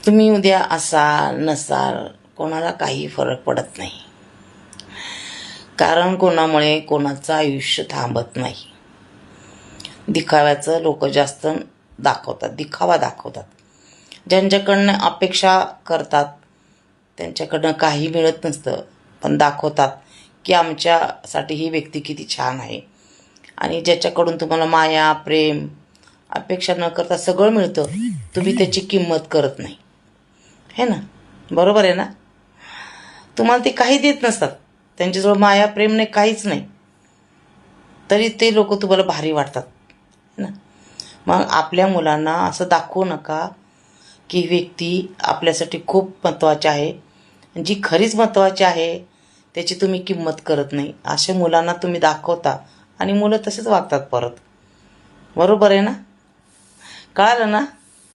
तुम्ही उद्या असाल नसाल कोणाला काही फरक पडत नाही, कारण कोणामुळे कोणाचं आयुष्य थांबत नाही. दिखाव्याचं लोक जास्त दाखवतात, दिखावा दाखवतात. ज्यांच्याकडनं अपेक्षा करतात त्यांच्याकडनं काही मिळत नसतं, पण दाखवतात की आमच्यासाठी ही व्यक्ती किती छान आहे. आणि ज्याच्याकडून तुम्हाला माया प्रेम अपेक्षा न करता सगळं मिळतं, तुम्ही त्याची किंमत करत नाही, है ना? बरोबर आहे ना? तुम्हाला ते काही देत नसतात, त्यांच्याजवळ माया प्रेम नाही, काहीच नाही, तरी ते लोक तुम्हाला भारी वाटतात, है ना? मग आपल्या मुलांना असं दाखवू नका की ही व्यक्ती आपल्यासाठी खूप महत्त्वाची आहे, जी खरीच महत्त्वाची आहे त्याची तुम्ही किंमत करत नाही. अशा मुलांना तुम्ही दाखवता आणि मुलं तसेच वागतात परत. बरोबर आहे ना? कळालं ना?